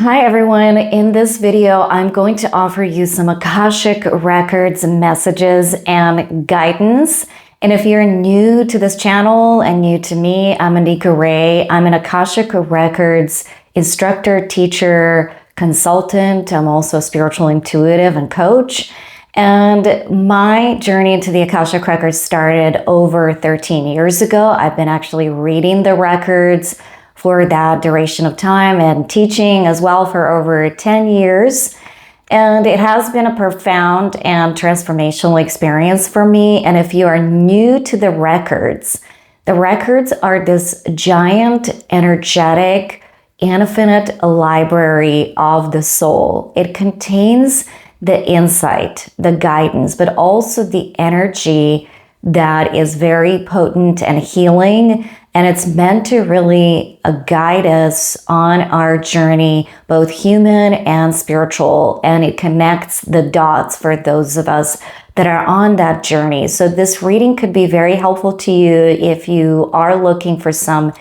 Hi everyone, in this video I'm going to offer you some Akashic Records messages and guidance. And if you're new to this channel and new to me, I'm Anika Ray. I'm an Akashic Records instructor, teacher, consultant. I'm also a spiritual intuitive and coach. And my journey into the Akashic Records started over 13 years ago. I've been actually reading the records for that duration of time and teaching as well for over 10 years. And it has been a profound and transformational experience for me. And if you are new to the records are this giant, energetic, infinite library of the soul. It contains the insight, the guidance, but also the energy that is very potent and healing. And it's meant to really guide us on our journey, both human and spiritual. And it connects the dots for those of us that are on that journey. So this reading could be very helpful to you if you are looking for some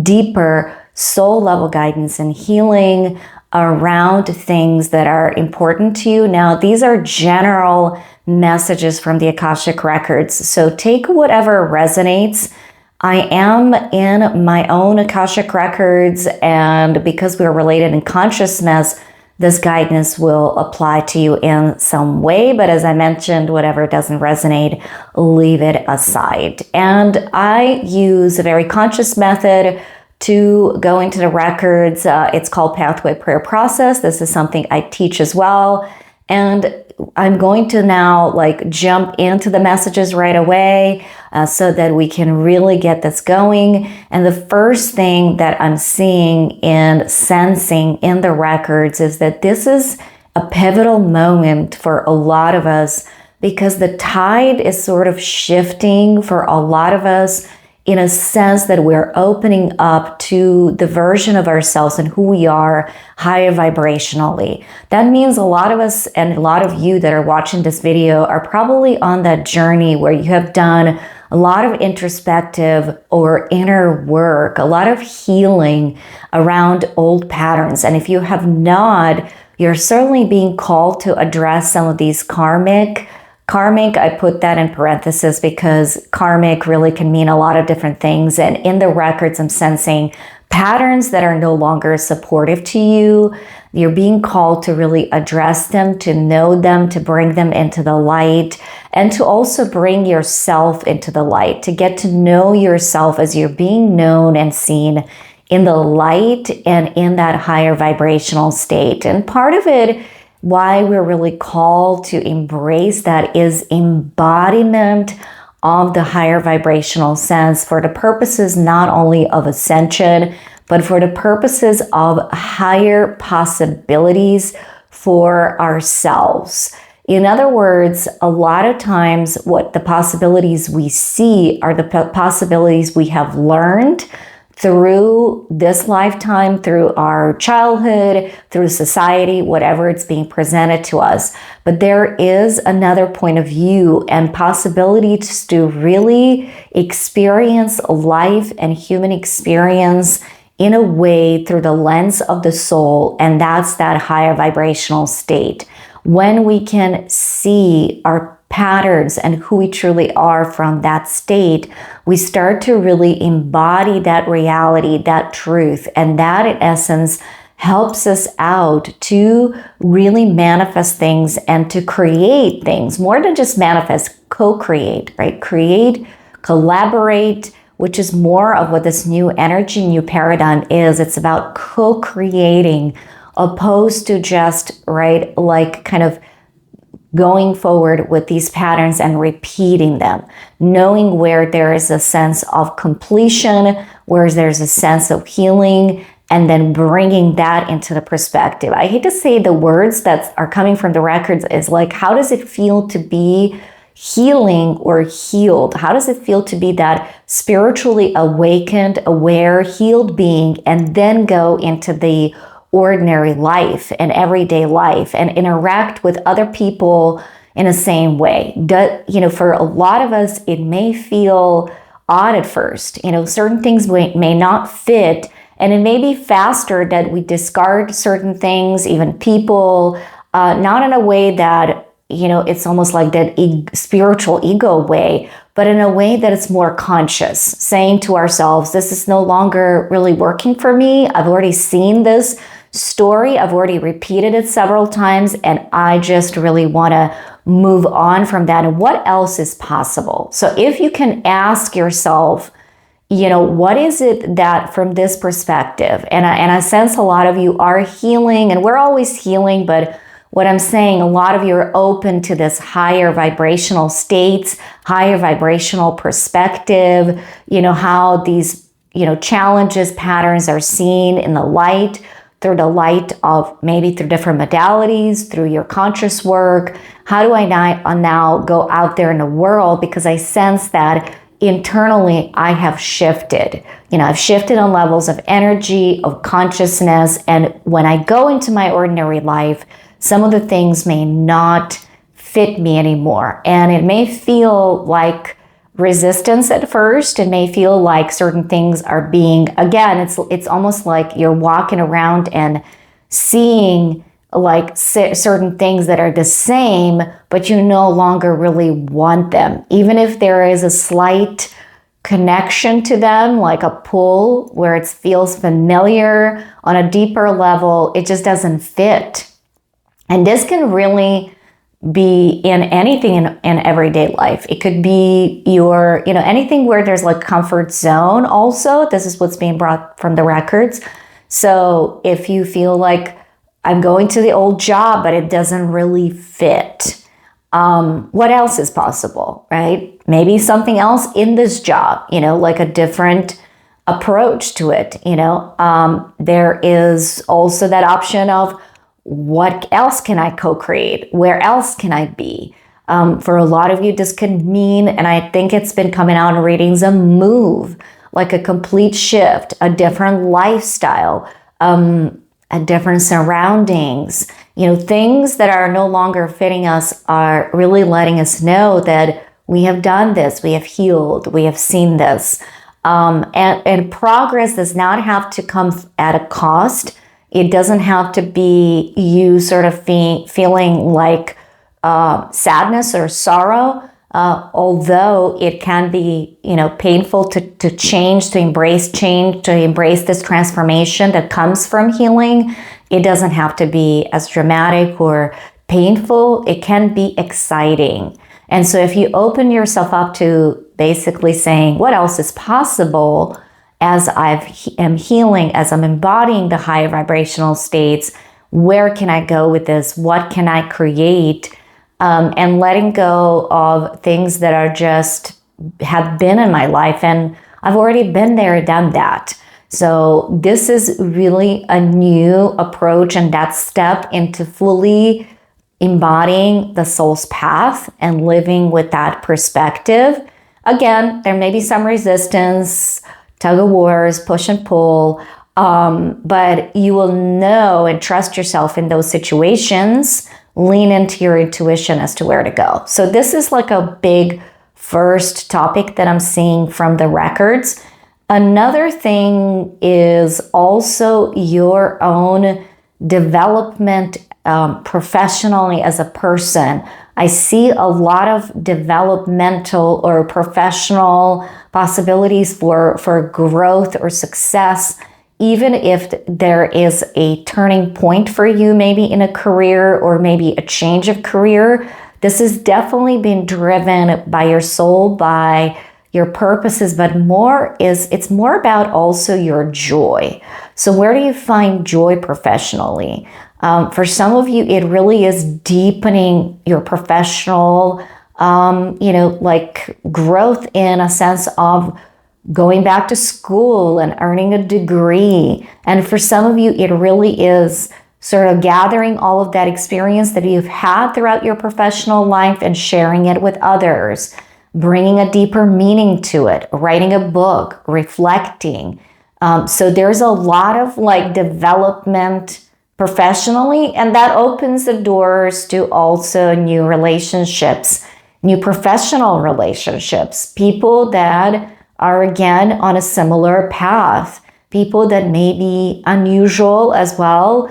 deeper soul level guidance and healing around things that are important to you. Now, these are general messages from the Akashic Records. So take whatever resonates. I am in my own Akashic Records, and because we're related in consciousness, this guidance will apply to you in some way. But as I mentioned, whatever doesn't resonate, leave it aside. And I use a very conscious method to go into the records. It's called Pathway Prayer Process. This is something I teach as well. And I'm going to now jump into the messages right away so that we can really get this going. And the first thing that I'm seeing and sensing in the records is that this is a pivotal moment for a lot of us because the tide is sort of shifting for a lot of us in a sense that we're opening up to the version of ourselves and who we are higher vibrationally. That means a lot of us and a lot of you that are watching this video are probably on that journey where you have done a lot of introspective or inner work, a lot of healing around old patterns. And if you have not, you're certainly being called to address some of these karmic, I put that in parentheses because karmic really can mean a lot of different things. And in the records, I'm sensing patterns that are no longer supportive to you. You're being called to really address them, to know them, to bring them into the light, and to also bring yourself into the light, to get to know yourself as you're being known and seen in the light and in that higher vibrational state. And part of it, why we're really called to embrace that, is embodiment of the higher vibrational sense for the purposes not only of ascension, but for the purposes of higher possibilities for ourselves. In other words, a lot of times what the possibilities we see are the possibilities we have learned through this lifetime, through our childhood, through society, whatever it's being presented to us. But there is another point of view and possibilities to really experience life and human experience in a way through the lens of the soul, and that's that higher vibrational state. When we can see our patterns and who we truly are from that state, we start to really embody that reality, that truth, and that in essence helps us out to really manifest things and to create things, more than just manifest, co-create, right? Create, collaborate, which is more of what this new energy, new paradigm is. It's about co-creating opposed to just, right, kind of going forward with these patterns and repeating them, knowing where there is a sense of completion, where there's a sense of healing, and then bringing that into the perspective. I hate to say the words that are coming from the records is how does it feel to be healing or healed? How does it feel to be that spiritually awakened, aware, healed being, and then go into the ordinary life and everyday life and interact with other people in the same way? For a lot of us, it may feel odd at first. Certain things may not fit And it may be faster that we discard certain things, even people, not in a way that, it's almost like that spiritual ego way, but in a way that it's more conscious, saying to ourselves, this is no longer really working for me. I've already seen this story. I've already repeated it several times, and I just really want to move on from that. And what else is possible? So if you can ask yourself, what is it that from this perspective, and I sense a lot of you are healing, and we're always healing, but what I'm saying, a lot of you are open to this higher vibrational states, higher vibrational perspective, how these, challenges, patterns are seen in the light, through the light of maybe through different modalities, through your conscious work. How do I now go out there in the world? Because I sense that internally I have shifted. I've shifted on levels of energy, of consciousness. And when I go into my ordinary life, some of the things may not fit me anymore. And it may feel like resistance at first. It may feel like certain things are being, again, it's almost like you're walking around and seeing like certain things that are the same, but you no longer really want them. Even if there is a slight connection to them, like a pull where it feels familiar on a deeper level, it just doesn't fit. And this can really be in anything in everyday life. It could be your, anything where there's like comfort zone also. This is what's being brought from the records. So if you feel like I'm going to the old job, but it doesn't really fit, what else is possible, right? Maybe something else in this job, like a different approach to it. There is also that option of, what else can I co-create? Where else can I be? For a lot of you, this could mean, and I think it's been coming out in readings, a move, like a complete shift, a different lifestyle, a different surroundings. Things that are no longer fitting us are really letting us know that we have done this, we have healed, we have seen this. And progress does not have to come at a cost. It doesn't have to be you sort of feeling like sadness or sorrow, although it can be, painful to change, to embrace change, to embrace this transformation that comes from healing. It doesn't have to be as dramatic or painful. It can be exciting. And so if you open yourself up to basically saying, what else is possible? As am healing, as I'm embodying the higher vibrational states, where can I go with this? What can I create? And letting go of things that are just have been in my life. And I've already been there, done that. So this is really a new approach and that step into fully embodying the soul's path and living with that perspective. Again, there may be some resistance, tug of wars, push and pull, but you will know and trust yourself in those situations. Lean into your intuition as to where to go. So this is like a big first topic that I'm seeing from the records. Another thing is also your own development professionally as a person. I see a lot of developmental or professional possibilities for growth or success, even if there is a turning point for you, maybe in a career or maybe a change of career. This is definitely being driven by your soul, by your purposes, but it's more about also your joy. So where do you find joy professionally? For some of you, it really is deepening your professional, like growth in a sense of going back to school and earning a degree. And for some of you, it really is sort of gathering all of that experience that you've had throughout your professional life and sharing it with others, bringing a deeper meaning to it, writing a book, reflecting. So there's a lot of like development professionally, and that opens the doors to also new relationships, new professional relationships, people that are again on a similar path. people that may be unusual as well.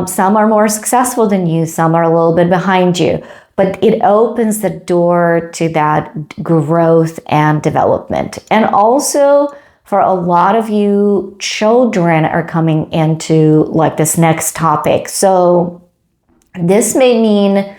Some are more successful than you, some are a little bit behind you, but it opens the door to that growth and development. And also, for a lot of you, children are coming into like this next topic. So this may mean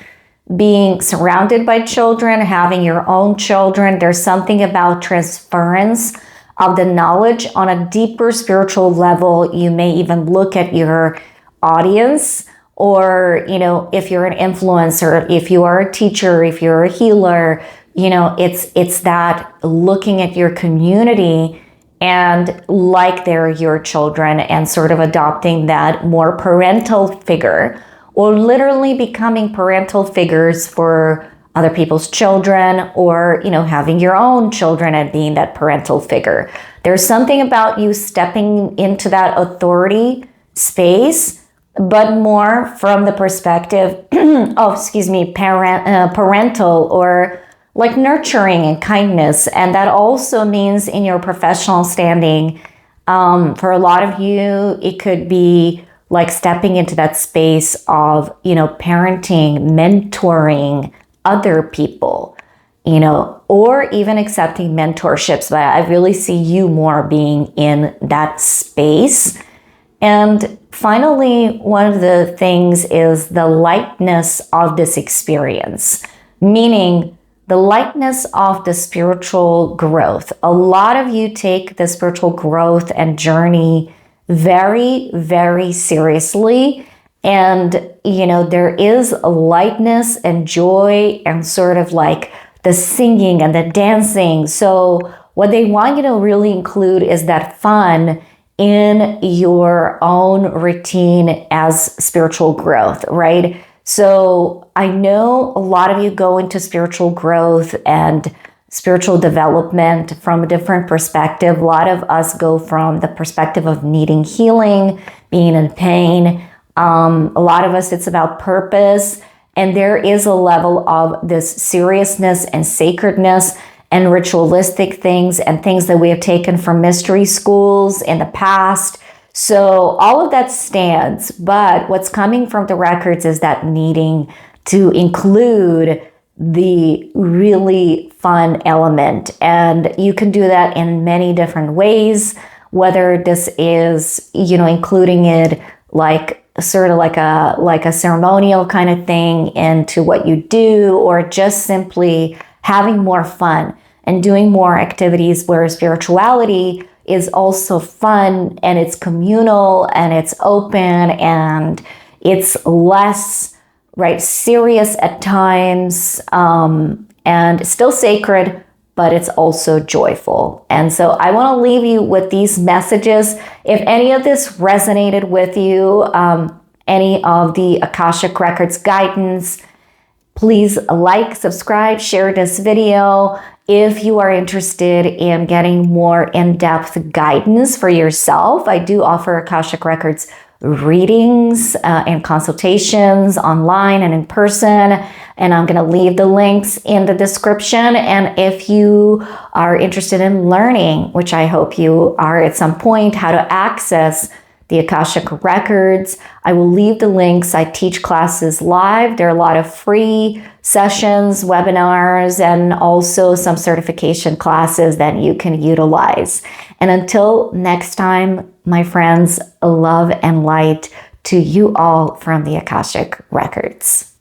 being surrounded by children, having your own children. There's something about transference of the knowledge on a deeper spiritual level. You may even look at your audience, or, if you're an influencer, if you are a teacher, if you're a healer, it's that looking at your community and like they're your children and sort of adopting that more parental figure, or literally becoming parental figures for other people's children, or, having your own children and being that parental figure. There's something about you stepping into that authority space, but more from the perspective of, parental, or like nurturing and kindness. And that also means in your professional standing, for a lot of you, it could be like stepping into that space of, parenting, mentoring other people, or even accepting mentorships. But I really see you more being in that space. And finally, one of the things is the lightness of this experience, meaning the lightness of the spiritual growth. A lot of you take the spiritual growth and journey very, very seriously. And, there is a lightness and joy and sort of like the singing and the dancing. So what they want you to really include is that fun in your own routine as spiritual growth, right? So I know a lot of you go into spiritual growth and spiritual development from a different perspective. A lot of us go from the perspective of needing healing, being in pain. A lot of us, it's about purpose. And there is a level of this seriousness and sacredness and ritualistic things and things that we have taken from mystery schools in the past. So all of that stands, but what's coming from the records is that needing to include the really fun element. And you can do that in many different ways, whether this is, including it like sort of like a ceremonial kind of thing into what you do, or just simply having more fun and doing more activities where spirituality is also fun and it's communal and it's open and it's less, right, serious at times, and still sacred, but it's also joyful. And so I want to leave you with these messages. If any of this resonated with you, any of the Akashic Records guidance, please like, subscribe, share this video. If you are interested in getting more in-depth guidance for yourself, I do offer Akashic Records readings and consultations online and in person. And I'm going to leave the links in the description. And if you are interested in learning, which I hope you are at some point, how to access the Akashic Records, I will leave the links. I teach classes live. There are a lot of free sessions, webinars, and also some certification classes that you can utilize. And until next time, my friends, love and light to you all from the Akashic Records.